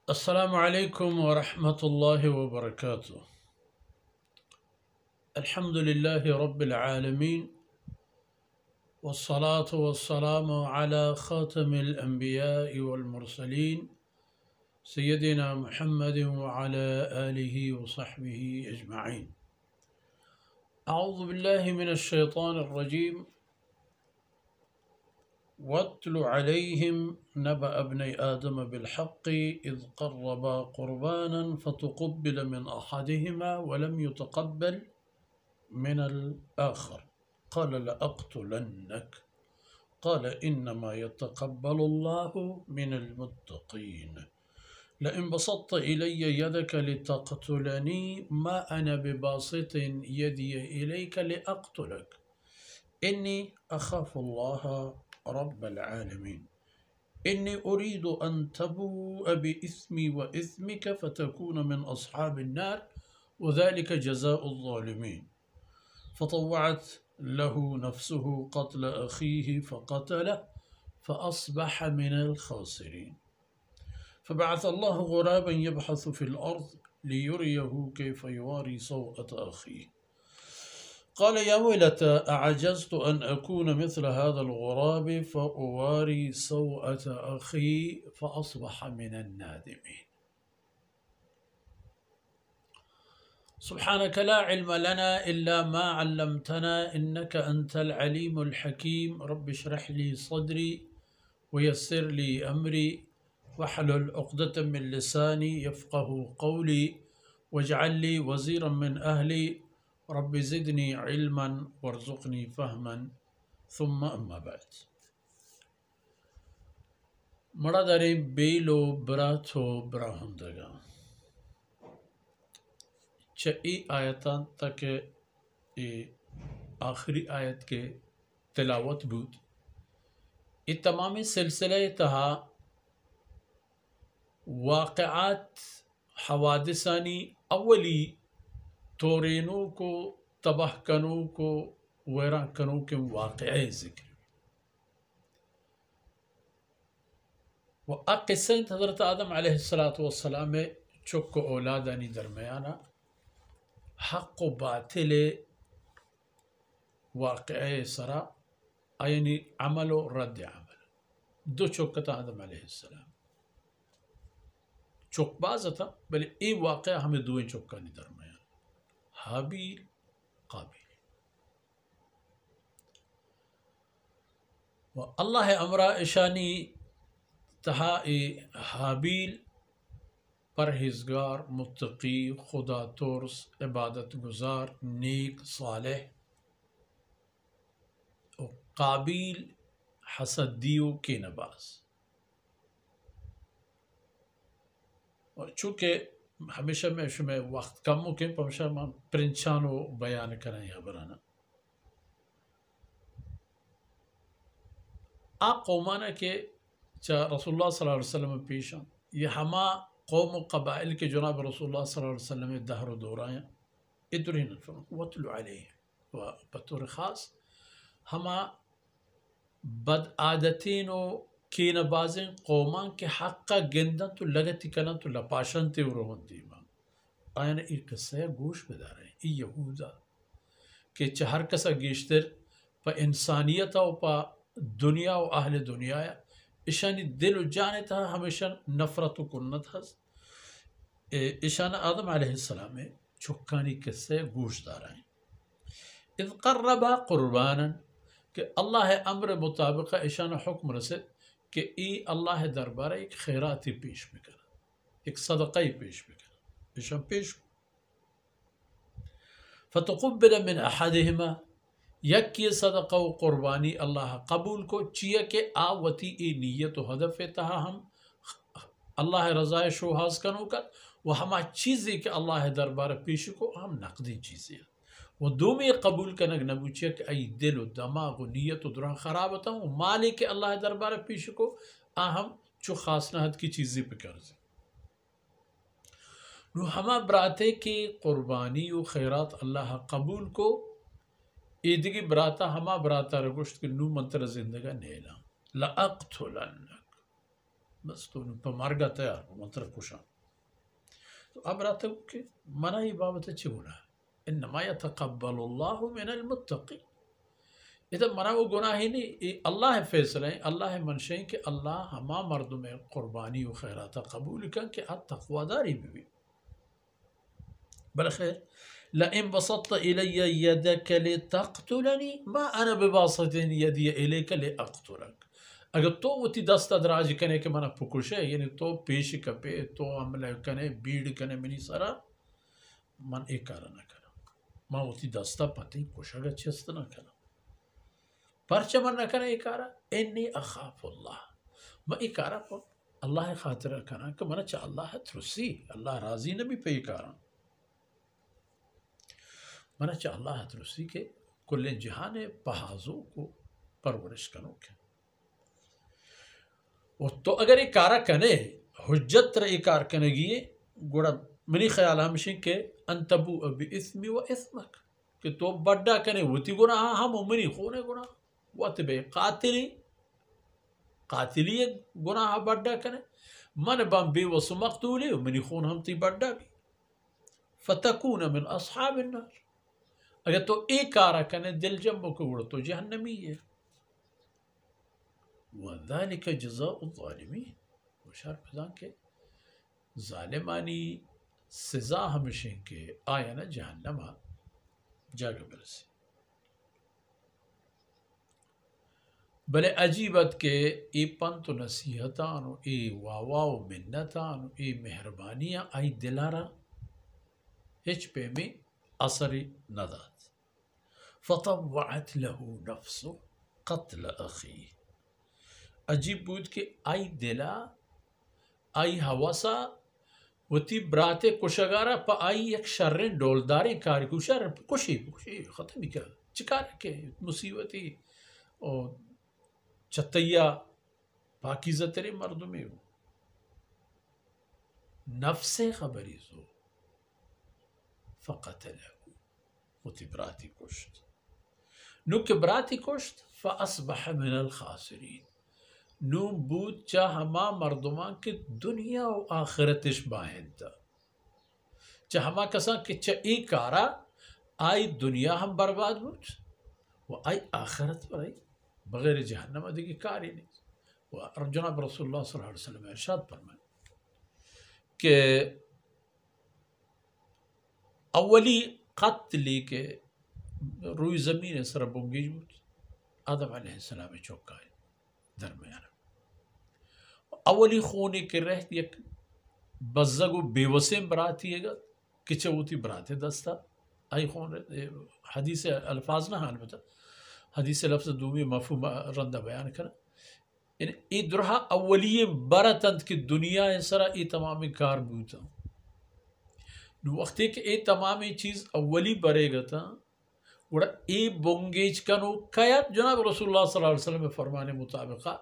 अस्सलामु अलैकुम व रहमतुल्लाहि व बरकातुहू। अल्हम्दुलिल्लाहि रब्बिल आलमीन वस्सलातु वस्सलामु अला खातमिल अंबियाइ वल मुरसलीन सय्यदिना मुहम्मदिन व अला आलिहि व सहबिहि अजमईन। अऊज़ु बिल्लाहि मिनश शैतानिर रजीम। वत्लु अलैहिम नबअ इब्नै आदम बिलहक्कि इज़ क़र्रबा क़ुरबानन फ़तुक़ुब्बिल मिन अहदिहिमा वलम युतक़ब्बल मिनल आख़र क़ाल लअक़्तुलन्नक क़ाल इन्नमा यतक़ब्बलुल्लाहु मिनल मुत्तक़ीन लइन बसत्त इलय्य यदक लितक़्तुलनी मा अना बिबासितिन यदी इलैक लिअक़्तुलक इन्नी अख़ाफ़ुल्लाह रब्बल आलमीन इन्नी उरीदु अन तबूअ बिइस्मी व इस्मिक फ़तकून मिन अस्हाबिन नार वज़ालिक जज़ाउज़ ज़ालिमीन फ़तव्वअत लहू नफ़्सुहु क़त्ल अख़ीहि फ़क़तलह फ़अस्बह मिनल ख़ासिरीन फ़बअथ अल्लाहु ग़ुराबन यबहसु फ़िल अर्ज़ लियुरियहु कैफ़ युवारी सौअत अख़ीहि क़ाल या वैलता अअजज़्तु अन अकून मिस्ल हाज़ल ग़ुराब फ़उवारी सौअत अख़ी फ़अस्बह मिनन नादिमीन। सुब्हानक ला इल्म लना इल्ला मा अल्लमतना इन्नका अंतल अलीमुल हकीम। रब्बि इश्रह ली सद्री व यस्सिर ली अमरी वहलुल उक़दतम मिन लिसानी यफ़क़हू क़ौली वजअल ली वज़ीरन मिन अहली रब्बि ज़िदनी इल्मन वरज़ुक़नी फ़हमन सुम्मा अम्मा बाद। मड़ादरे बेलो ब्राथो ब्राहुंदगा च आयतान तक आखिरी आयत के तिलावत बूत ये तमामी सिलसिले तहा वाक़आत हवादिसानी अवली तोरेनों को तबाह कनों को वैरा कनों के वाक़े ज़िक्र व अक़िस्सा हज़रत आदम अलैहिस्सलातु वस्सलाम में चुक औलादानी दरमियाना हक़ व बातिल वाक़े सरा यानी अमल व रद्द अमल दो चुकता आदम अलैहिस्सलाम चुकबाज़ था बल्कि ये वाक़या हमें दो चुक्का नहीं दरमियान हाबील काबिल व अल्लाह अमरा इशानी तहा हाबील परहेज़गार मुत्तकी खुदा तुर्स इबादत गुजार नेक सालेह और काबिल हसदियों के नबाज। और चूँकि हमेशा में वक्त कम हो के हमेशा प्रिंचानो बयान करें यहाँ बनाना आ कौमाना के चा रसूलुल्लाह सल्लल्लाहु अलैहि वसल्लम पेशा ये हमा कौम कबाइल के जनाब रसूलुल्लाह सल्लल्लाहु अलैहि वसल्लम दहर दौराया इदरिन वतलु अलैहि व बतौर ख़ास हमा बदआदतीन के नबाज़ें कौमा के हक़ गेंदा तो लगती कना तो लपाशन ते रोहती मां आयन एक किस्सा गोश बदार है यहूदा के चहर कसा गेश्तर प इंसानियत और प दुनिया और अहल दुनिया ईशानी दिल जाने था हमेशा नफरत कुन्नत हस ईशान आदम अलैहिस्सलाम में चुक्कानी किस्से गोशदार हैं इज़ क़र्रबा क़ुरबानन के अल्लाह अम्र मुताबिक ईशान हुक्म रसे कि ई अल्लाह दरबार एक खैराती पेश में करा एक सदक़ा पेश में करा ईशान पेश फ़तुक़ुब्बिल मिन अहदिहिमा यक ये सदक़ा व क़ुरबानी अल्लाह कबूल को चिया के आवती ए नीयत व हदफ तहा हम अल्लाह रज़ाए शोहाज कनो का वह हमा चीज़ें के अल्लाह दरबार पेश को हम नकदी चीज़ें वो दो में कबूल कनक नबूचिया के आई दिल व दमाग व नीयत व दुरा ख़राब होता हूँ मालिक के अल्लाह दरबार पेश को हम चो ख़ास नहद की चीज़ें पे कर नो हमा बराते के क़ुरबानी व खैरात अल्लाह कबूल को ईदगी बराता हमा बराता रगुश्त के नू मंत्र जिंदगा नेला लअक़्तुलन्नक बस तो पर मार्गा तैयार मंत्र कुशा तो अब रात के मना ही बाबत अच्छी गुना इन्नमा यतक़ब्बलुल्लाहु मिनल मुत्तक़ीन इधर मना वो गुनाह ही नहीं अल्लाह फैसला है अल्लाह मनशे कि अल्लाह हमा मर्द में कुर्बानी व खैरात कबूल कर के तक़वादारी में भी बल खैर लइन बसत्त इलय्या यदक लितक़्तुलनी मा अना बिबासितिन यदी इलैका लिअक़्तुलक अगर तो वती दस्त दराज कने के मना पुकुशे यानी तो पेश कपे तो हमले कने बीड़ कने मिनी सरा मन एक कारण न करा मां वती दस्ता पति कुशगा चेस्त न करा परचे मन न करा इकारा इन्नी अखाफुल्लाह मैं इकारा को अल्लाह खातिर करा कि मन चा अल्लाह थ्रुसी अल्लाह राजी न भी पे इकारा मन चा अल्लाह थ्रुसी के कुल जहान पहाजों को परवरिश करो के तो अगर इकारा कने हुज्जत रे इकार कनेगी गुड़ा मनी ख्याल हमशी के अंतबू अबी इस्मी व इस्मक कि तो बड्डा कने होती गुनाह हम मनी खोने गुनाह वतबे कातिली कातिली गुनाह बड्डा कने मन बम बे वसु मकतूले मनी खून हम ती बड्डा भी फतकून मिन अस्हाब अन्नार अगर तो इकारा कने दिल जम्बो को गुड़ा तो जहन्नमी है वज़ालिक जज़ाउ ज़ालिमीन बशर फजां के ज़ालिमानी सज़ा हमेशा के आया न जहन्नमा जाग बरसे भले अजीबत के ए पंत नसीहतान ए वावा मिन्नतान ए मेहरबानियाँ आई दिलारा हिच पे में असरी नदात फ़तव्वअत लहू नफ्सु क़त्ल अख़ी अजीब बुद के आई दिला आई हवासा वती ब्राते कुशगारा प आई एक शर्रे डोलदारे कार कुशर कुशी कुशी ख़त्म क्या चिकार के मुसीबती और चतैया पाकीज़ा तेरे मर्द में हो नफ्से खबरी जो फ़क़तलहू वती ब्राती कुश्त नुक ब्राती कुश्त फ़अस्बह मिनल खासिरीन नू बूत चा हमा मर्दमा के दुनिया और आखिरतिश बाहिंदा चा हमा कसा कि चा ई कारा आई दुनिया हम बर्बाद बुत वो आई आखिरत पर आई बगैर जहन्नम अधिकी कार ही नहीं वो जनाब रसूलुल्लाह सल्लल्लाहु अलैहि वसल्लम इरशाद फरमाए कि अवली कत्ली के रुई ज़मीन सर बुंगीज बुत आदम अलैहिस्सलाम चौका है दरमियान अवली खूने के रहत एक बज़गु बेवसेम बरातीगा किचे होती बराते दस्ता आई खून हदीस अल्फाज ना हाल बता हदीस लफ्ज़ दूमी मफहूम रंदा बयान कर इन ई दुरहा अवलिये बरतंत की दुनिया सरा ई तमामी कार बूता नु वक्ती के ए तमामी चीज़ अवली बरेगा था उड़ा ए बोंगेज कनो कयात जनाब रसूलुल्लाह सल्लल्लाहु अलैहि वसल्लम फरमाने मुताबिक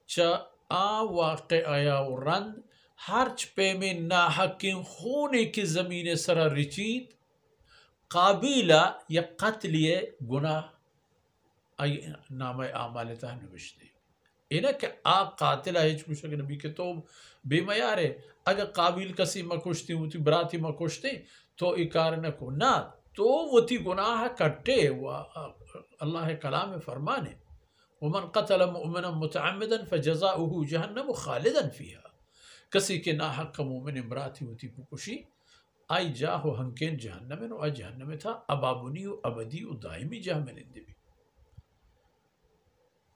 चा आ वाक़े आया रंद हर्च पे में नाहकिन खूने की ज़मीन सरा रिचीत काबिला या कत्लिए गुनाह आई नाम आमालता नविश्ते इन्हें के आ कातिला है चुशक नबी के तो बेमयार है अगर काबिल कसी मकुश्ती होती बराती मकुश्ती तो इकार न को ना तो वो थी गुनाह कट्टे अल्लाह कलाम फरमाने वमन क़तल मुअमिनन मुतअम्मिदन फ़जज़ाउहु जहन्नम ख़ालिदन फ़ीहा कसी के नाहक मोमिन इमराती होती पुकुशी आई जा हो हंकेन जहन्नम और जहन्नम था अबाबुनी अबदी दायमी जहन्नम भी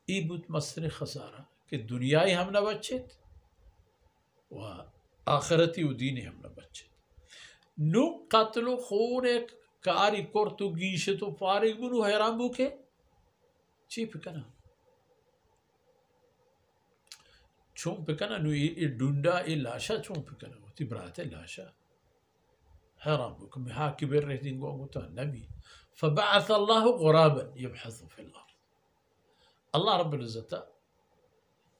ई बुत मसर खसारा कि दुनियाई हम न बच्चेत व आखिरती दीन हम न बच्चेत नु कत्ल खून एक कारी कोर्तु गीश तो फारिग बुनु हैरान बुके चीप कना चुम पिकना नु ये डुंडा ये लाशा चुम पिकना होती बराते लाशा हैरान बुक में हाँ किबर रहती गोंगुता नबी फबअथ अल्लाह गुराबन यबहथु फिल अर्द अल्लाह रब्बुल इज्जत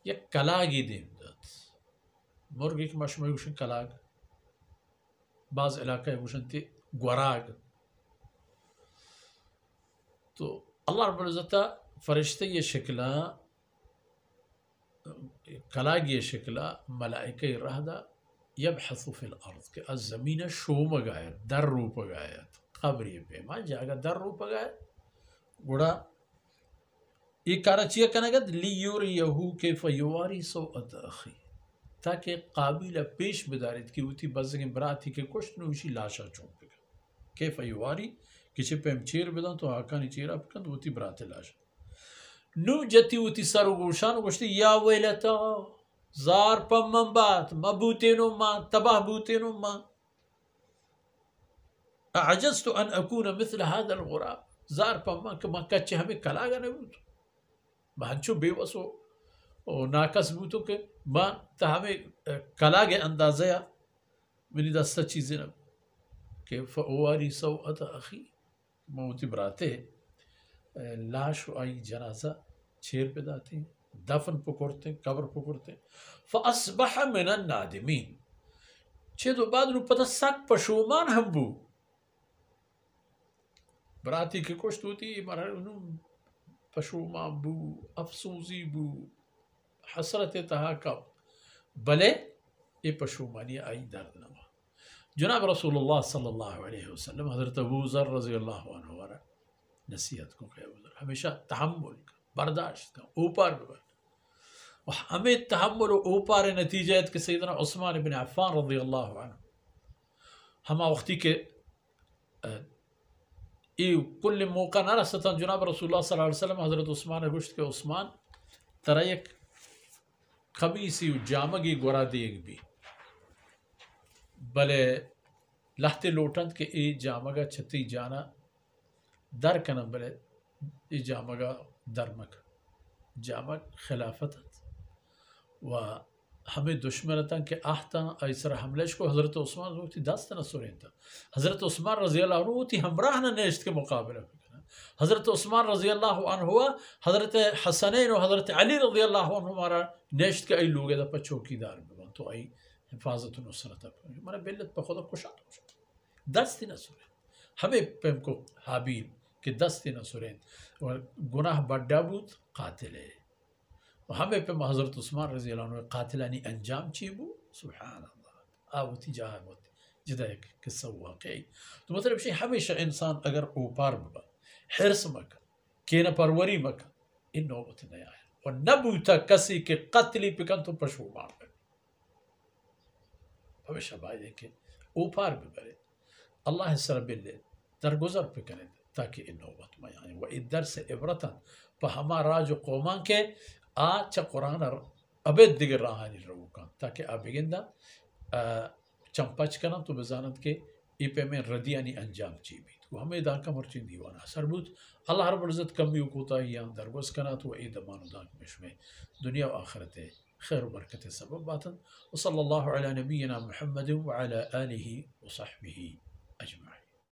ये कलागी देमदात मुर्गी के मशमूल गुशन कलाग बाज इलाका गुशन ती गुराग तो अल्लाह रब्बुल इज्जत फरिश्ते ये शक्ला कलागी शिकला मलाइका रहदा यबहसु फिल अर्द के अज ज़मीन शोम गायत दर रूप गायत खबरी पे मा जागा दर रूप गायत गुड़ा ये कारचिया कनगद लियुरियहु कैफ युवारी सौअत अखी ताकि काबिल पेश बदारित की उती बज़गे बराती के कुछ नूशी लाशा चौंक कैफ युवारी किसी पे हम चीर बदा तो आकानी चीरा पकंद उती बराते लाशा नु जती उती सरुगुशान गोश्ती या वेलता जार पम्मन बात मबूतेनो मा तबाह बूतेनो मा अजज़त अन अकून मिसल हादल गुराब जार पम्मा कमा कच्चे हमें कलागा नबूत महंचो बेवसो और नाकस बूतो के मां तहमें कलागे अंदाज़या मेरी दस्ता चीज़ें न के फ़वारी सौअत अखी मौती बराते लाश आई जनाजा छेर पे दाते दफन पकड़ते कब्र पकड़ते फ़अस्बह मिनन नादिमीन छे दो बाद नु पता सक पशुमान हम बू बराती के कुछ होती मरा पशुमा बू अफसोसी बू हसरत तहा कब भले ये पशुमानी आई दर्द नवा जनाब रसूलुल्लाह सल्लल्लाहु अलैहि वसल्लम हज़रत अबू ज़र रज़ी अल्लाहु अन्हु वाला नसीहत को कहा हमेशा तहम्मुल का बर्दाश्त का ऊपर और हमें तहम्मुल ऊपर नतीजा के सैयदना उस्मान इब्न अफ़्फ़ान रज़ी अल्लाहु अन्हु हम वक्ती के कुल मौका न रसता जनाब रसूलुल्लाह सल्लल्लाहु अलैहि वसल्लम हज़रत उस्मान गुश्त के उस्मान तरह एक खबीसी जामगी गोरा देग भी भले लहते लोटंत के ए जामगा छती जाना दर कन भले ए जामगा दरमक जामक खिलाफत व हमें दुश्मन था कि आहता ऐसर हमलेश को हज़रत उस्मान होती दस्त न सुरें था हज़रत उस्मान रज़ी अल्लाह अन्हु होती हमराह न नेश्त के मुकाबले हज़रत उस्मान रज़ी अल्लाह अन्हु हुआ हज़रत हसनैन और हज़रत अली रज़ी अल्लाह अन्हु हमारा नेश्त के आई लोग दा पर चौकीदार में तो आई हिफाजत नुसरत हमारा बिल्लत पर खुदा खुश दस्ती न सुरें हमें पेम को हाबील के दस्ती न सुरें और गुनाह बड्डा बूत कातिल है हमें पे हज़रत उस्मान रज़ी अल्लाह अन्हु कातिलानी अंजाम चीबू सुभान अल्लाह आवती जहाँ होती जिदा एक किस्सा वाक़ई तो मतलब शे हमेशा इंसान अगर ऊपर बा हिर्स मका केना परवरी मका इन नौबत नहीं आया और न बूता कसी के कत्ली पिकन तो पशु मार हमेशा भाई देखे ऊपर भी बरे अल्लाह सर बिल्ले दरगुजर पे करें ताकि इन नौबत में आए वह इधर से इबरतन पर हमारा जो कौमा के आज कुरान अबेद दिगर राहानी रवुका ताकि अबिगिंदा चंपच करना तो बजानत के इपे में रदियानी अंजाम चीबी तो हमें दा का मर्ची दीवाना सरबूत अल्लाह रब्बुल इज़्ज़त कम भी कोता ही यहाँ दरगोस करना तो ए दमानो दाक में दुनिया व आखिरत खैर बरकत सबब बातन व सल्लल्लाहु अला नबीना मुहम्मद व अला आलिहि व सहबिहि अजमईन।